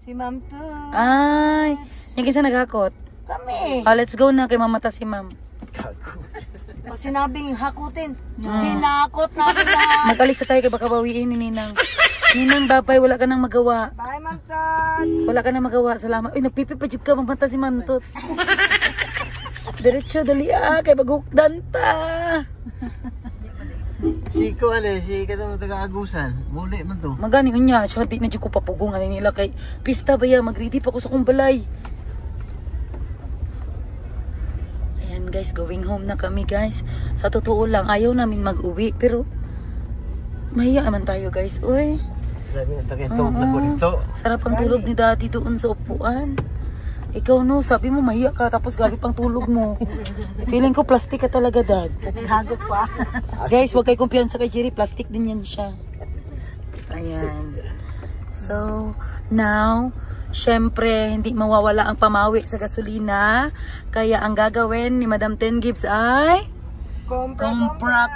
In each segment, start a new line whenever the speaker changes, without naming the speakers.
Si Ma'am Toots.
Ay, yung kisa naghakot.
Kami.
Let's go na kay mamata si ma'am.
Pag sinabing hakutin, hinakot namin lahat.
Mag-alis na tayo kay baka bawiin ni Ninang. Ninang, babay, wala ka nang magawa.
Bye, Ma'am Toots.
Wala ka nang magawa, salamat. Uy, nagpipipajib ka, mamata si Ma'am Toots. Diretso, dali kay baghukdan ta.
Si katong taga-agusan, muli man to.
Magani unya, siya di na dyan ko papugungan nila kay pista ba ya, mag-ready pa ko sa kong balay. Ayan guys, going home na kami guys. Sa totoo lang, ayaw namin mag-uwi, pero mahiya man tayo guys, uy.
Sabi na takitog na ko dito.
Sarap ang tulog ni daddy doon sa upuan. Ikaw no, sabi mo mahiya ka tapos gabi pang tulog mo. Feeling ko plastic ka talaga, dad.
Naghagop pa.
Guys, wag kayo kumpiyansa kay Jerry, plastic din yan siya. Ayan. So, now, syempre, hindi mawawala ang pamawi sa gasolina. Kaya ang gagawin ni Madam Ten Gibbs ay Kompra!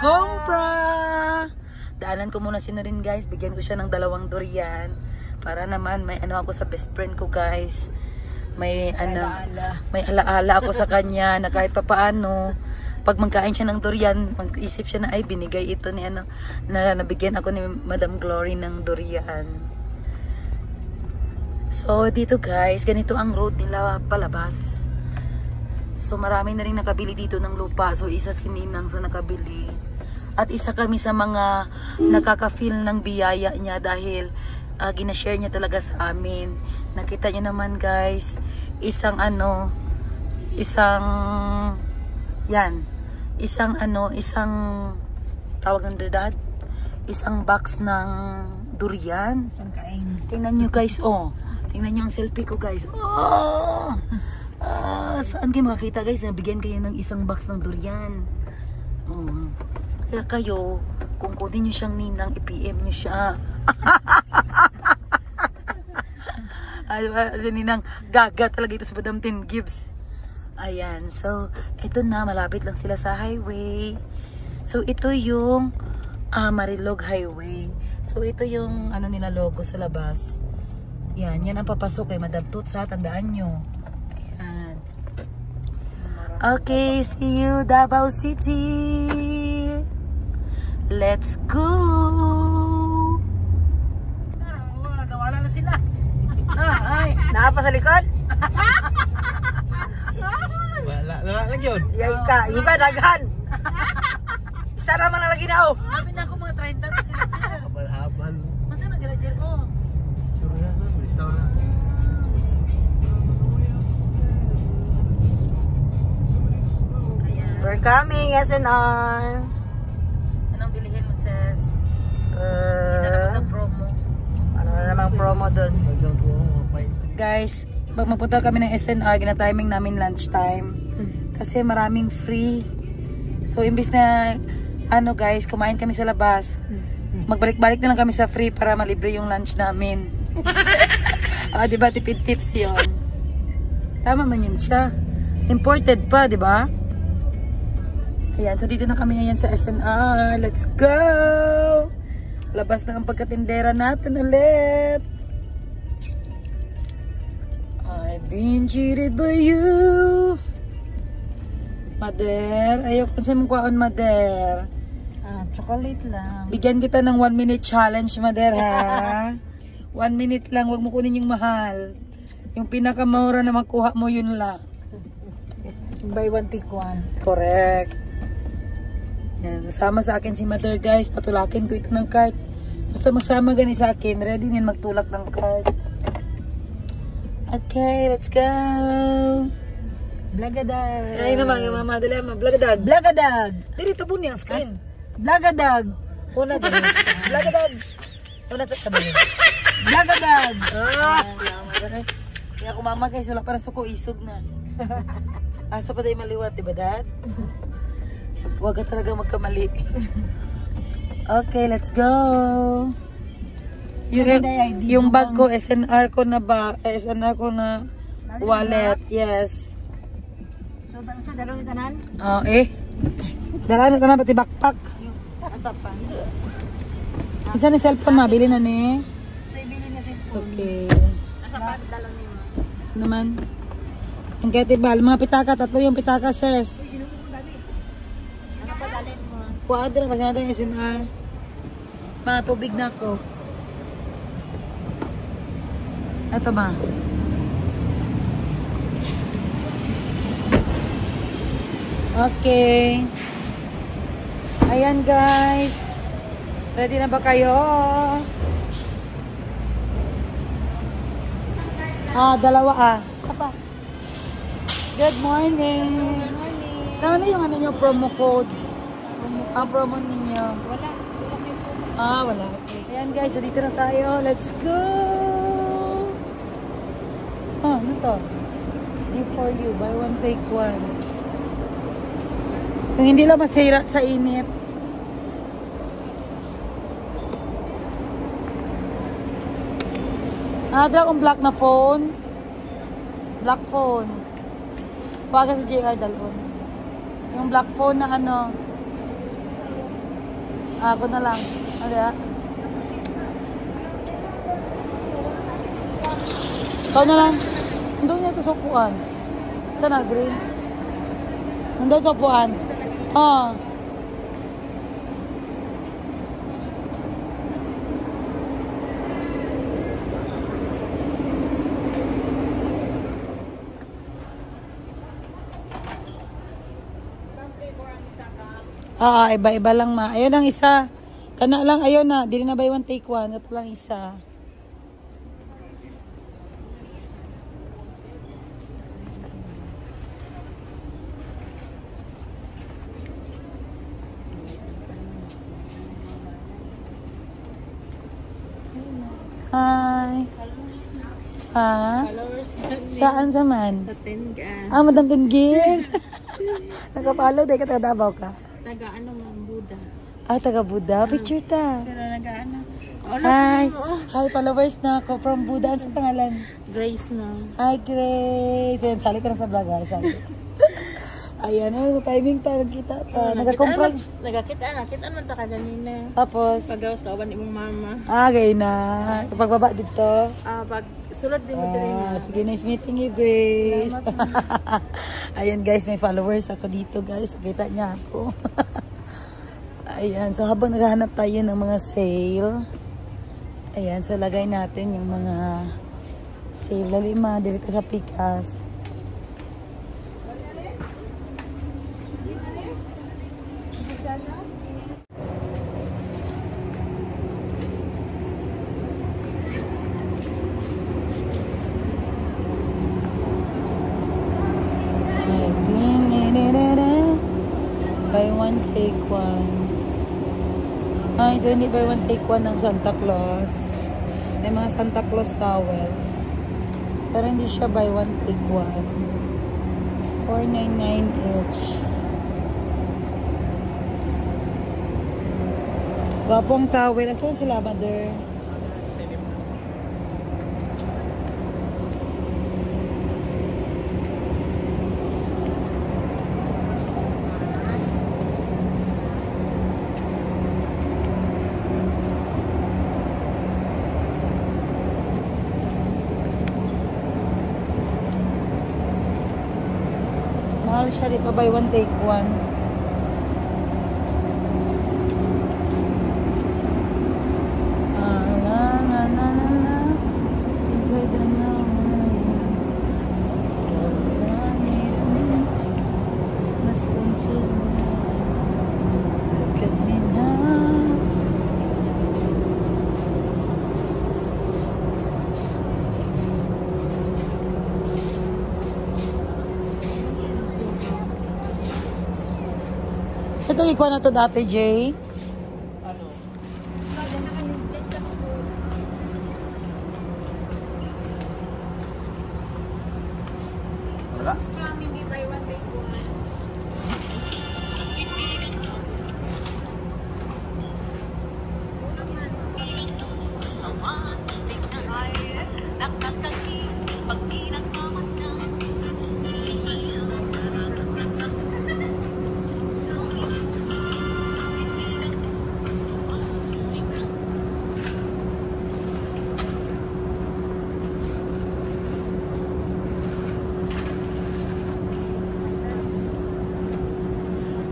Daanan ko muna si Norin guys, bigyan ko siya ng 2 durian. Para naman may ano ako sa best friend ko guys. May alaala ako sa kanya na kahit papaano pag magkain siya ng durian, mag-isip siya na ay binigay ito ni ano, na nabigyan ako ni Madam Glory ng durian. So dito guys, ganito ang road nila palabas. So marami na rin nakabili dito ng lupa. So isa si Ninang sa nakabili. At isa kami sa mga nakaka-feel ng biyaya niya dahil ginashare niya talaga sa amin. Nakita niyo naman guys, isang tawag ng dad, isang box ng durian.
Isang kain.
Tingnan niyo guys, oh. Tingnan niyo ang selfie ko guys. Oh! Saan kayo makakita guys? Nabigyan kayo ng isang box ng durian. Oh. Kaya kayo, kung kunin niyo siyang Ninang, i-PM niyo siya. Si Ninang, gaga talaga ito sa Madam Ten Gibbs. Ayan, so ito na, malapit lang sila sa highway. So ito yung Marilog Highway. So ito yung ano nila logo sa labas. Yan ang papasok kay Madam Toots ha, tandaan nyo. Ayan. Okay, see you Davao City. Let's go. Nawala na sila. Ay,
Naapa sa likod?
Wala lang yun.
Yung ka, daghan. Isa naman na lagi na, oh.
sabi na ako mga 30 na sila.
Habal-habal.
Masa nag-graduate ko?
Sure na, listaw na.
Ayan.
We're coming, SNR.
Anong bilihin mo, sis? Hinanap ng promo.
Ano na namang promo dun?
Guys, pag magpunta kami ng SNR, gina-timing namin lunchtime. Kasi maraming free. So, imbis na, ano guys, kumain kami sa labas. Magbalik-balik na lang kami sa free para malibre yung lunch namin. Diba, tipid tips yun. Tama man yun siya. Imported pa, diba? Ayan, so dito na kami ngayon sa SNR. Let's go! Labas na ang pagkatindera natin ulit. I've been cheated by you. Mader, ayoko sa mong kuhaan, Mader.
Chocolate lang.
Bigyan kita ng 1 minute challenge, Mader, ha? 1 minute lang, wag mo kunin yung mahal. Yung pinakamahura na makuha mo, yun lang.
Buy one, take one.
Correct. Yan, nasama sa akin si Mother guys. Patulakin ko ito ng cart. Basta masama gani sa akin. Ready din magtulak ng cart. Okay, let's go.
Blagadag.
Ay naman, yung mama dala mo. Blagadag.
Blagadag.
Dito po niya ang screen.
Blagadag.
Una din. Blagadag. Una sa tabi.
Blagadag.
Kaya ako mama guys, wala parang suko isog na. Asa pa tayo maliwat, diba dad? Huwag ka talaga magkamali. Okay, let's go. Yung bag ko, SNR ko na ba? SNR ko na wallet. Yes.
So, sa dalawang tanan?
Dala na tanan pati backpack.
Asa pa?
Isa ni cellphone mabili na ni.
Sa ibili na cellphone.
Okay.
Nakapagdalo ni mo.
Naman. Ang ketibal, mga pitaka, 3 yung pitaka, sis.
Nakapadalin mo.
Kuadra, kasi natin yung SNR. Mga tubig na ako. Ito ba? Okay. Ayan guys. Ready na ba kayo? Dalawa Isa pa. Good morning.
Good morning.
Ano yung ano nyo, promo code? Promo ninyo.
Wala. Wala may puno.
Wala. Okay. Ayan guys, so dito na tayo. Let's go! Ano to? Gift for you. Buy one, take one. Yung hindi lang masira sa init. Dra akong black na phone. Black phone. Paga sa JR dalon. Yung black phone na ano. Ako na lang. Ano? Ikaw na lang. Nandun niya ito sa upuan. Saan na? Green? Nandun sa upuan. Iba-iba lang ma. Ayun ang isa. Kana lang, ayun na. Dili na buy one, take one. Ito lang isa. Hi.
Followers.
Saan sa man?
Sa Tenga.
Madam Tenggil. Nagapalo, dahil ka taga-Davao ka.
Taga ano mga Buddha.
Taga Buddha. Picture ta.
Pero nag-ano.
Hi. Hi, followers na ako from Buddha. Ano sa pangalan?
Grace na.
Hi, Grace. Ayan, sali ka na sa vlog. Sali. Ayan, timing ta. Nagkita ta. Nagkakumpral.
Nakita naman ta ka ganina.
Tapos?
Pagawas ka uban imong mama.
Gay na. Pagbaba dito.
Pag sulod din mo din na.
Sige, nice meeting you, Grace. Ayan, guys, may followers ako dito, guys. Kita niya ako. Ayan, so habang naghahanap tayo ng mga sale, ayan, so lagay natin yung mga sale. Lalima, dito sa Pikas. Buy one, take one. So hindi buy one, take one ng Santa Claus. May mga Santa Claus towels. Pero hindi siya buy one, take one. 499 each. Gwapong towel. Asan sila, mother? Mahal siya dito, buy one, take one. Inside the night. Cause I need you. Must continue. Look at me now. So ito ikaw na to dati, Jay?
Ano? Wala?
Hindi buy one, take one.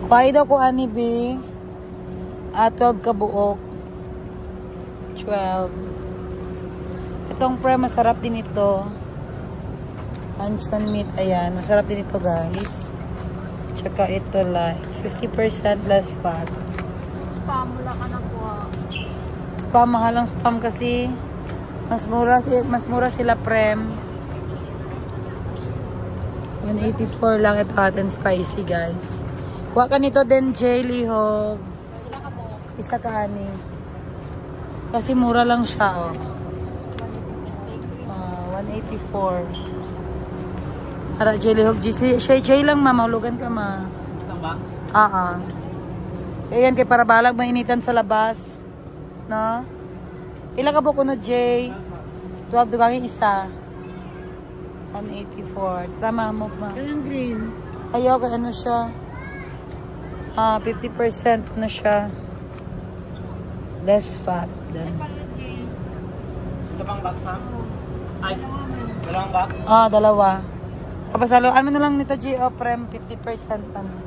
Kuhain daw ko ani, B. 12 kabuok. 12. Itong pre, masarap din ito. Luncheon meat, ayan. Masarap din ito, guys. Tsaka ito, light. 50% less fat.
Spam mo lang ka nakuha.
Spam, mahal ang spam kasi. Mas mura sila, prem. 184 lang ito, hot and spicy, guys. Kuha ka nito din, Jay Lihog. Isa ka, ani. Kasi mura lang siya, oh. 184. Para jelly hog Jay lang, ma. Mahulugan ka, ma.
Isang box?
Ayan, kay para balag mainitan sa labas. No? Ilang ka po kuno, Jay? 12 dugang isa. 184. Tama mo, ma.
Ganang green.
Ayaw, ano siya? 50% ano siya? Less fat.
Isa pang box, ma'am? Ay, dalawang box?
Dalawa. Tapos haluan mo na lang nito, G. Prem, 50% ano.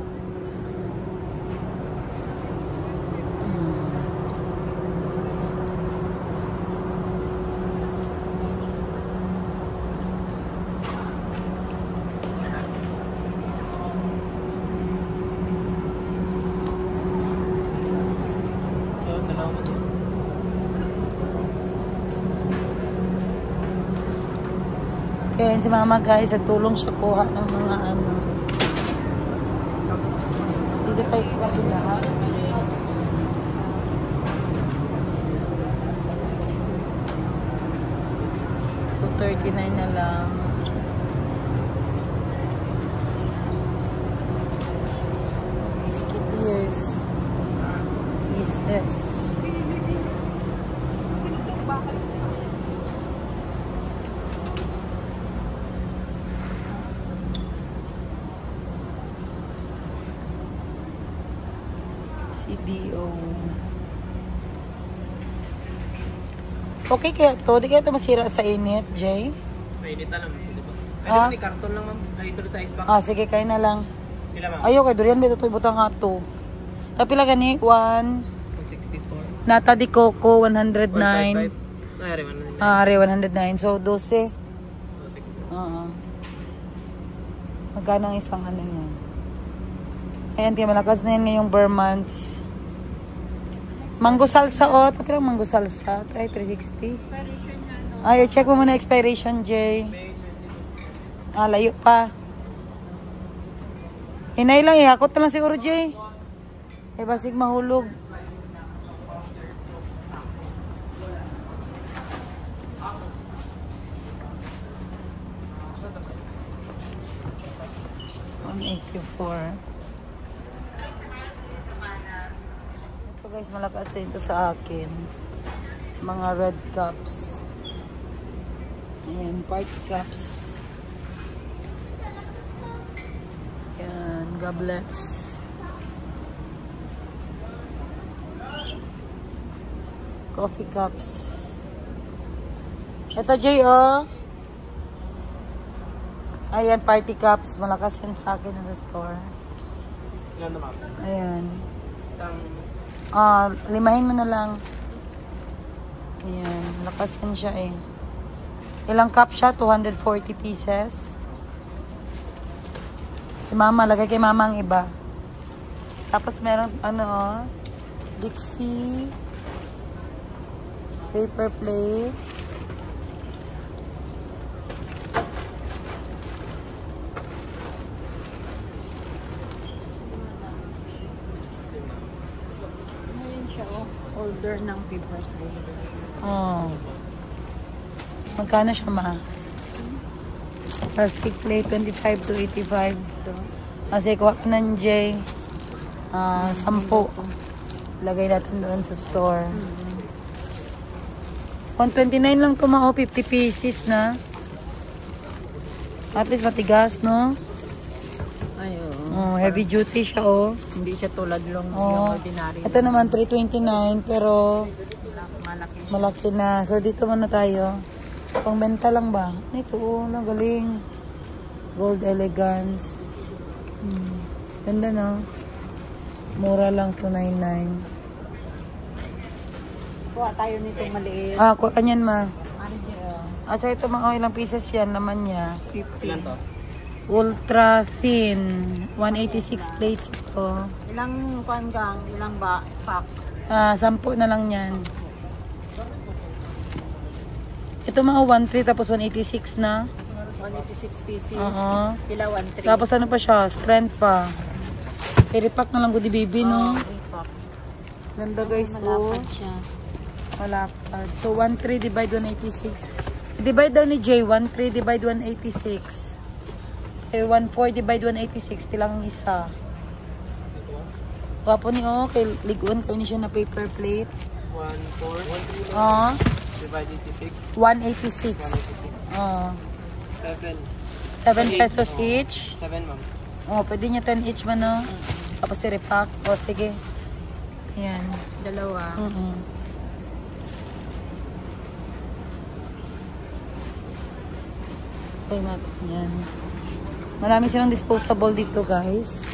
Kaya si mama, guys, nagtulong siya kuha ng mga ano. So, dito tayo sa kabila. 239 na lang. Biscuit ears. Pieces. CDO. Okay kaya to? Di kaya ito masira sa init, Jay?
Mainit na lang. Pwede ni karton lang, ma'am. Naisulod sa ice box.
Sige, kaya na lang.
Pila, ma'am?
Ayaw kay durian, may ito ibutang ato. Tapila gani,
164.
Nata di coco, 109.
155.
Are 109. So, 12. Magkano ang isang ano niya? Ayan, kaya malakas na yun ngayong Vermonts. Mango salsa, Tapi lang mango salsa. Try 360.
Expiration niya, no?
Ay, check mo muna expiration, Jay. Layo pa. Hinay lang, ihakot na lang siguro, Jay. Basig mahulog. Ito guys, malakas dito sa akin. Mga red cups. Ayan, party cups. Ayan, goblets. Coffee cups. Ito, Jay, Ayan, party cups. Malakas yan sa akin sa store.
Ilan naman?
Ayan.
Isang...
limahin mo na lang. Ayan, malakas yan siya Ilang cup siya? 240 pieces. Si mama, lagay kay mama ang iba. Tapos meron, Dixie. Paper plate.
Ngayon siya, order ng paper plate.
Magkano siya, ma? Plastic plate, 25 to 85. Kasi kuha ka ng J. 10. Lagay natin doon sa store. 129 lang ito, 50 pieces na. At least matigas, no?
Ay,
heavy duty siya,
Hindi siya tulad yung ordinary.
Ito naman, 329, pero malaki na. So, dito muna tayo. Pangbenta lang ba? Ito, nagaling. Gold Elegance. Ganda, no? Mura lang, 299.
Kuha tayo nito maliit.
Ah, kanyan ma.
Ano dyan?
At saka ito mga ilang pieces yan, naman niya.
50.
Ultra thin. 186 plates ito.
Ilang panggang, ilang ba pack?
10 na lang yan. Ito mga 1.3 tapos 186 na.
186 pieces.
Oo.
Pila 1.3.
Tapos ano pa siya? Strength pa. I-repack na lang ko di baby, no?
Pack.
Ganda guys, oh.
Malapad siya.
Malapad. So, 1.3 divide 186. Divide daw ni Jay, 1.3 divide 186. Eh, 1.4 divide 186. Pilang isa. Wapo ni, oh. Kay liguan ko ni siya na paper plate.
1.4
Oh.
divide 86.
186. Oh. 7 pesos each.
7 ma'am.
Oh, pwede niya 10 each man, no? Tapos i-repack. O, sige. Ayan.
Dalawa.
Okay natin yan. Marami silang disposable dito, guys.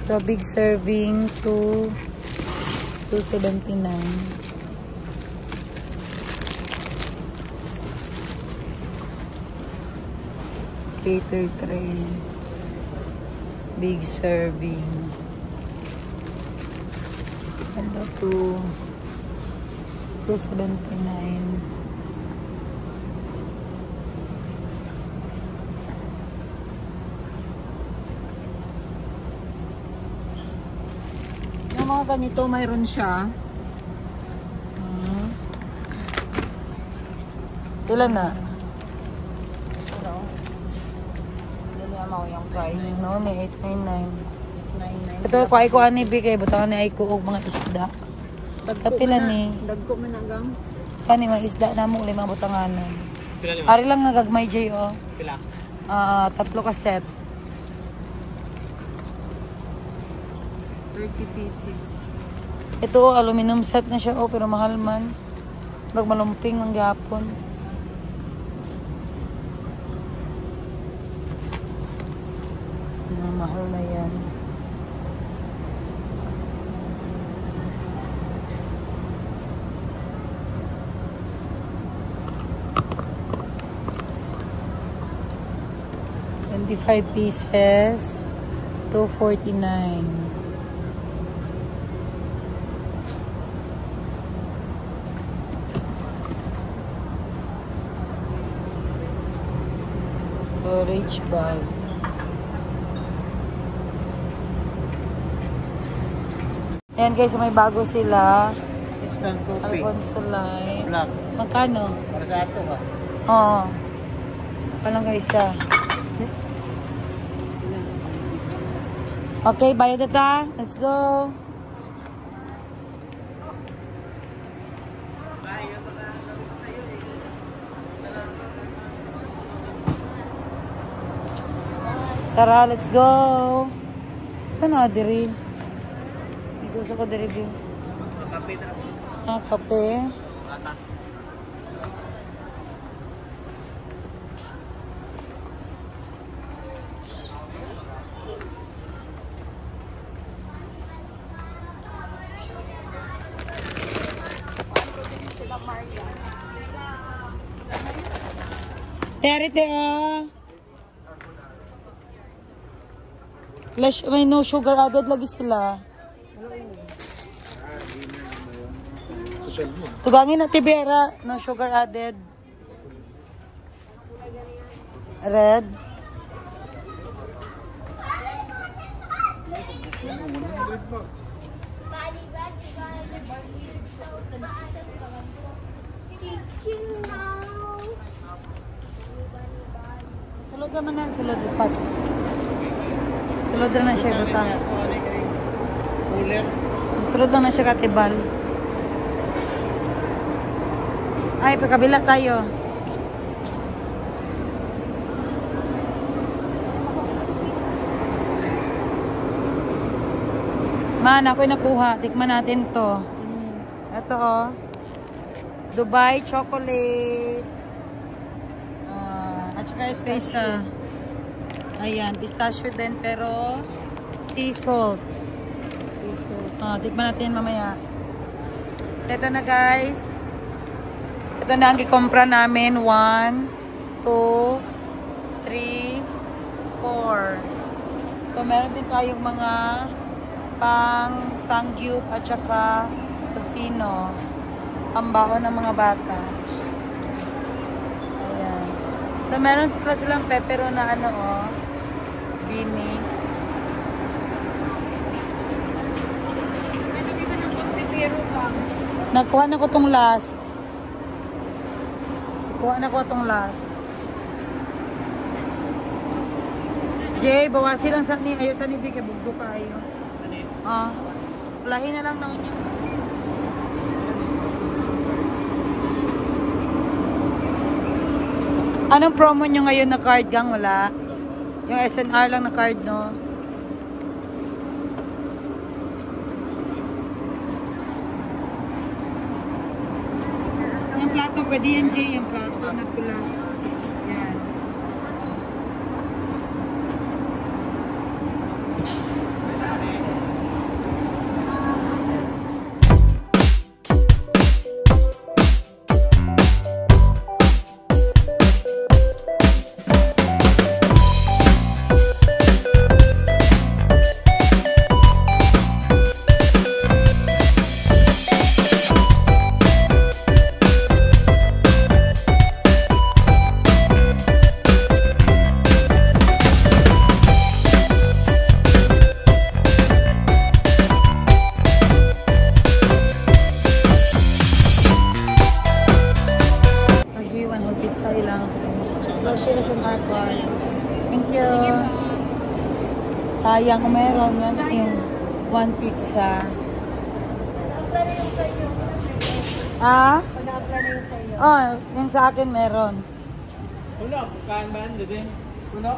Ito, big serving to 279. Cater tray. Big serving. Ito to 279.
Yung mga ganito, mayroon siya.
Ilan na?
Ano? Hindi niya mo yung price.
No, ni 899.
899.
Ito ko ay ko ani bigay butangan ni ay ko og mga isda. Kapila ni.
Dagko man agang.
Kani mga isda namo limang butanganon.
Pila lima?
Ari lang nga gagmay jay oh.
Pila?
3 ka set.
30 pieces.
Ito aluminum set na siya oh pero mahal man. Pag malumping ang gapon. Mahal na yan. $25 pieces, $249. Storage bag. Ayan guys, may bago sila.
Instant coffee.
Alfonso Lime.
Black.
Magkano?
Para sa ato ba?
Oo. Palang guys ah. Okay, bayad na ta. Let's go. Tara, let's go. Saan na, diri? Gusto ko di-review.
Kape na po.
Kape.
Atas.
Terite may no sugar added lagi sila. Tugangin na tibera, no sugar added. Red. Sulod naman na, sulod upat. Sulod na siya butang.
Cooler.
Sulod na siya katibal. Ay, pagkabila tayo. Man, ako'y nakuha. Tikman natin to. Ito oh. Dubai chocolate. At saka ito isa. Ayan, pistachio din pero sea salt. Tikman natin mamaya. So, ito na guys. Ito na ang ikumpra namin. 1, 2, 3, 4. So, meron din tayong mga pang sangyup at saka tocino. Pambaon ng mga bata. Ayan. So, meron pala silang pepero na ano, oh. Bini. Nakuha na ko tong last. Jay, bawasi lang sa ni ayo sa ni kay bugdo kayo. Lahi na lang na unya. Anong promo nyo ngayon na card gang? Wala. Yung SNR lang na card, no? Yung plato, pwede yan, Jay. Yung plato na pula. Yan. Sayang kung meron yung 1 pizza. Oh, yung sa akin meron.
Puno, bukaan ba? Dede? Puno?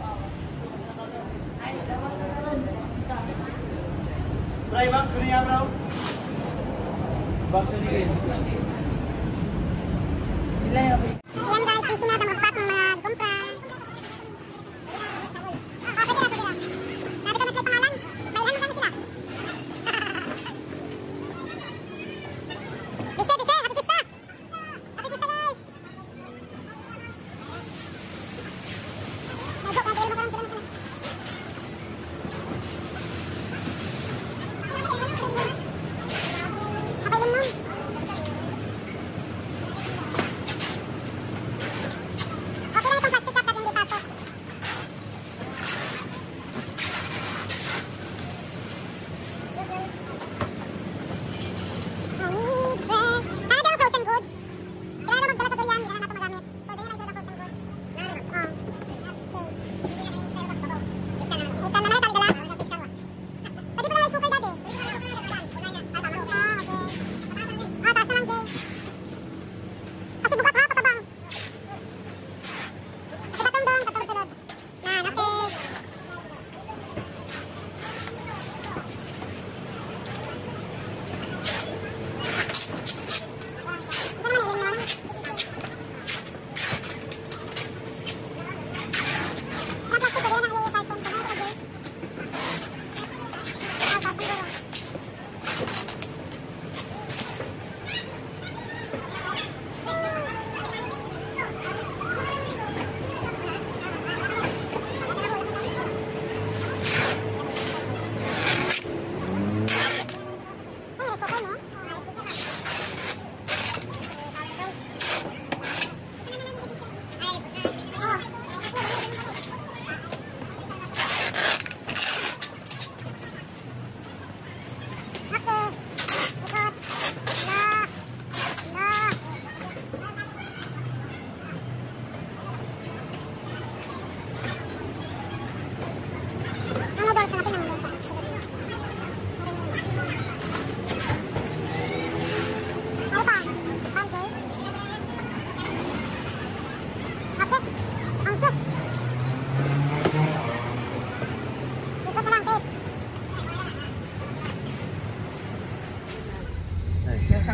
Try box ko niya, bro? Box ko niya.
Ayan guys, busy na mag-pack ng mga kumpra.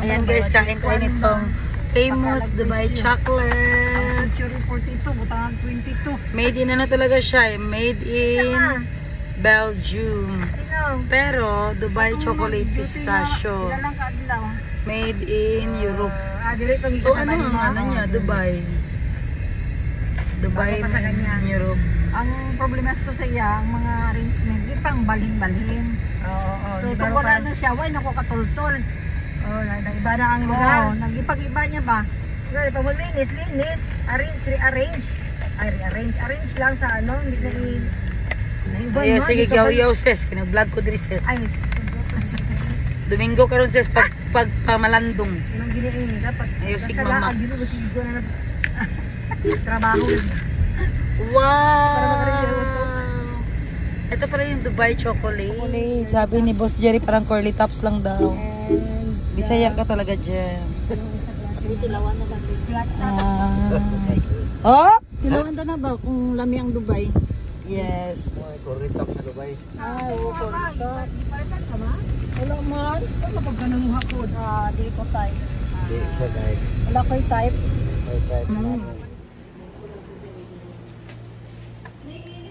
Ayan guys, kain tayo nitong famous Dubai chocolate.
Century 42, butangan 22.
Made in ano talaga siya eh. Made in Belgium. Pero, Dubai Chocolate Pistachio.
Sila lang kaadlaw.
Made in Europe.
Dili pang
So, ano ang ano niya? Dubai. Dubai,
Bakit pa sa kanya?
Europe.
Ang problema sa sa iya, ang mga arrangement, di pang balhin-balhin. Oo. So, kung wala na siya, why nako katultol. Oo, nag-iba na ang lugar. Nag-ipag-iba niya ba? Sige, pag linis, rearrange. Arrange lang sa ano, hindi na
Ay, sige, yaw sis. Kinag-vlog ko diri sis.
Ay,
Domingo karon sis, pag pamalandong.
yun ang giniin. Dapat,
Ayaw, sig mama.
Dito ba siguro na trabaho.
Wow! Ito pala yung Dubai chocolate. Sabi ni Boss Jerry parang curly tops lang daw. Bisaya ka talaga dyan.
Tilawan na ba?
Oh!
Tilawan na ba kung lami ang Dubai?
Yes.
Curry top sa Dubai.
Ay, oo, correcto. Ipalitan ka ba? Wala man. Ano pag ganun mo hapon? Di ko type.
Di siya guys.
Wala ko type.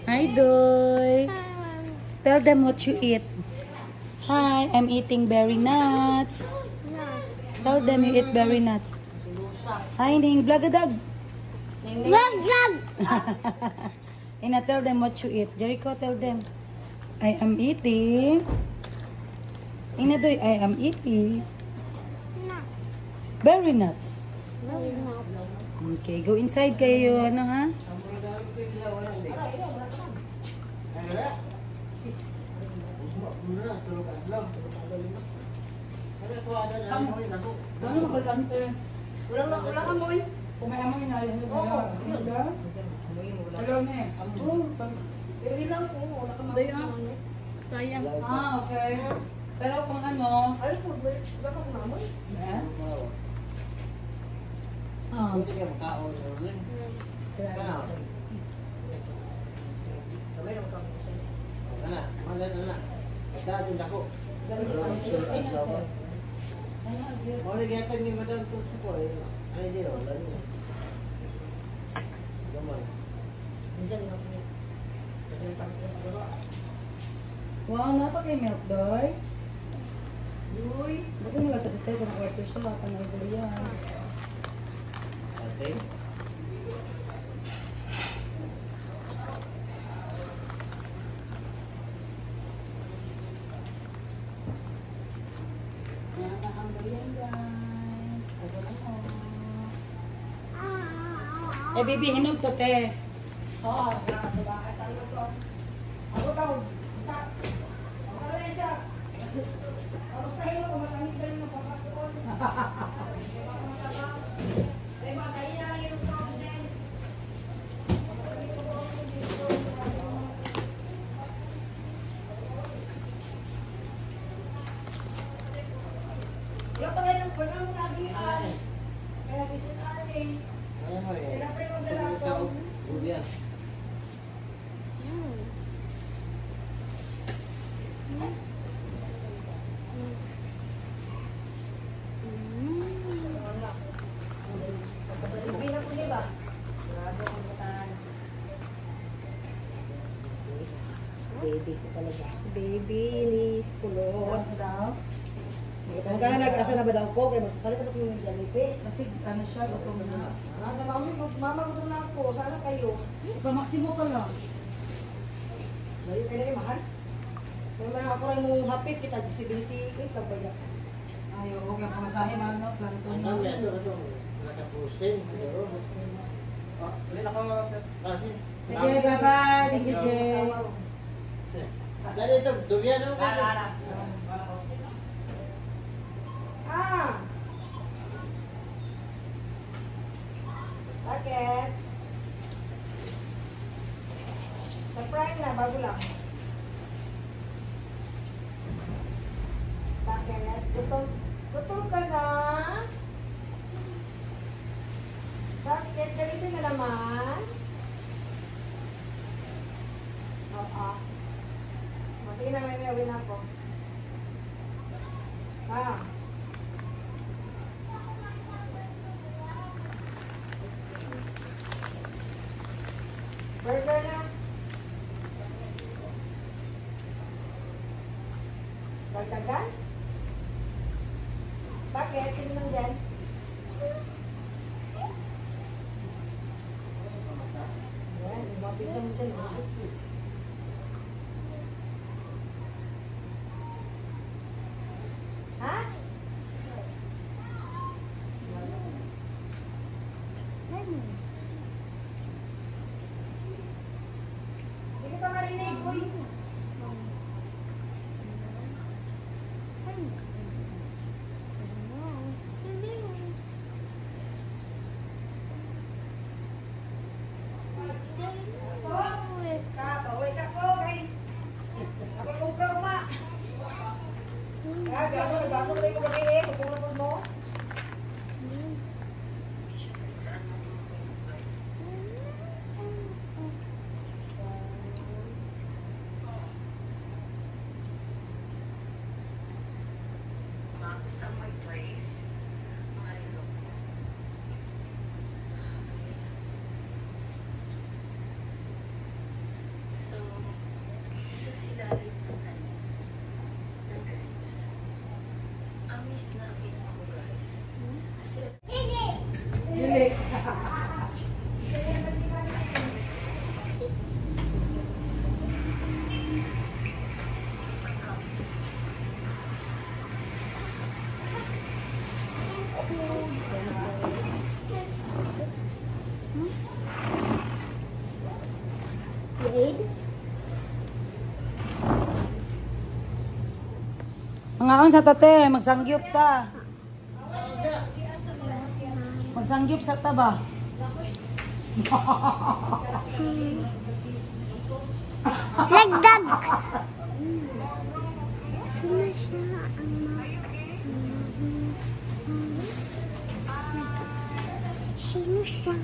Hi, Doy. Tell them what you eat. Hi, I'm eating berry nuts. Tell them you eat berry nuts. Hi, Ning. Blagadag.
Vlog.
Ina, tell them what you eat. Jericho, tell them. I am eating. Ina, Doy, I am eating berry nuts. Okay, go inside kayo, ano ha? Ano makalante?
Wala ka boy.
Kung may amoy na, yun. Oo, yun. Hello, ne.
Pero ilang ko. Wala ka makuha. Sayang.
Okay. Pero kung ano,
Ay, wala ka mamoy.
eh?
Hindi ka makaon. Wala. Dati ako. Wala gyatag ni Madam Tutsi ko eh. Ay di ro, lalo. Gamay.
Wow, napa kay milk, Doy? Doy? Ba't yung nagata sa tayo sa kwarto siya? Panay ko yan.
Ate.
Ang ganyan, guys. Asa na ko. Eh, baby, hinog to, te.
Ay mo eh. Julian.
Baby ko talaga. Baby ni kulot.
Ano daw?
Kung ka na nag-asa na ba daw ko, kaya magkalit ako ng Jollibee.
Kasi ano siya, gutom na.
Sa mama gutom na ako. Sana kayo.
Pa-maximo ka lang.
Dahil kayo na mahal. Kaya man ako rin mong hapit kita. 78 ka ba yan?
Ayaw, huwag yung pamasahe, mano. Planto
Ano
niya.
yan ito nakapusin pero
Sige, bye-bye. Thank you, Jay.
Dali ito, durian ako.
Bakit? Surprise na, bago lang. Bakit? Gutom ka na? Bakit? Ganito na naman? Oo. Sige na, may awin ako. Burger na. Dagdagan? Bakit? Sino lang dyan? Yan, mapisa mo dyan. Ha? Hindi pa marinig, uy.
Somewhere place. So, ito sa ilalim ng ng grapes. Amis na amis ako, guys. Kasi, Ngaon sa tate, magsangyup ta. Magsangyup sa ta ba?
Lagdag! Sino siya?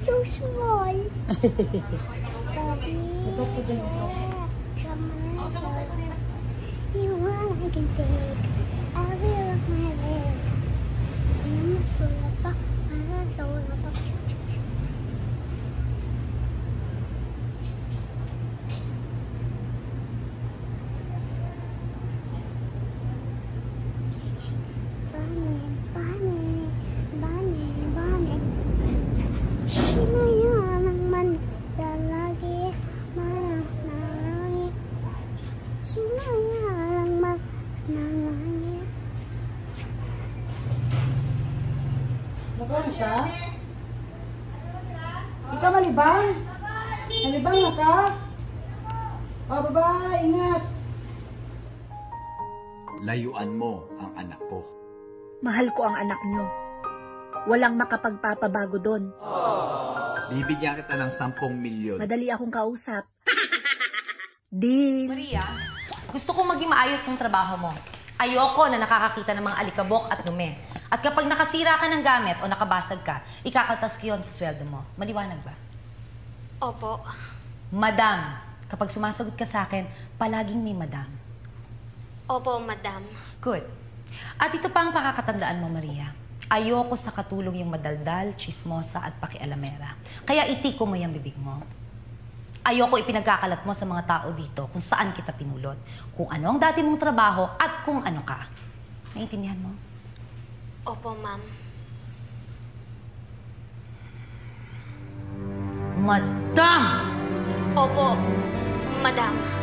So small. You want I can take. I will of my leg. I'm full of a
Nakaon siya? Ikaw malibang? Malibang na ka? O, bye-bye. Ingat.
Layuan mo ang anak ko.
Mahal ko ang anak nyo. Walang makapagpapabago doon.
Bibigyan kita ng 10 milyon.
Madali akong kausap. Deal.
Maria, gusto kong maging maayos yung trabaho mo. Ayoko na nakakakita ng mga alikabok at dumi. At kapag nakasira ka ng gamit o nakabasag ka, ikakaltas ko yun sa sweldo mo. Maliwanag ba?
Opo.
Madam, kapag sumasagot ka sa akin, palaging may madam.
Opo, madam.
Good. At ito pa ang pakakatandaan mo, Maria. Ayoko sa katulong yung madaldal, chismosa at pakialamera. Kaya itiko mo yung bibig mo. Ayoko ipinagkakalat mo sa mga tao dito kung saan kita pinulot, kung ano ang dati mong trabaho at kung ano ka. Naintindihan mo?
Opo, ma'am.
Madam!
Opo, madam.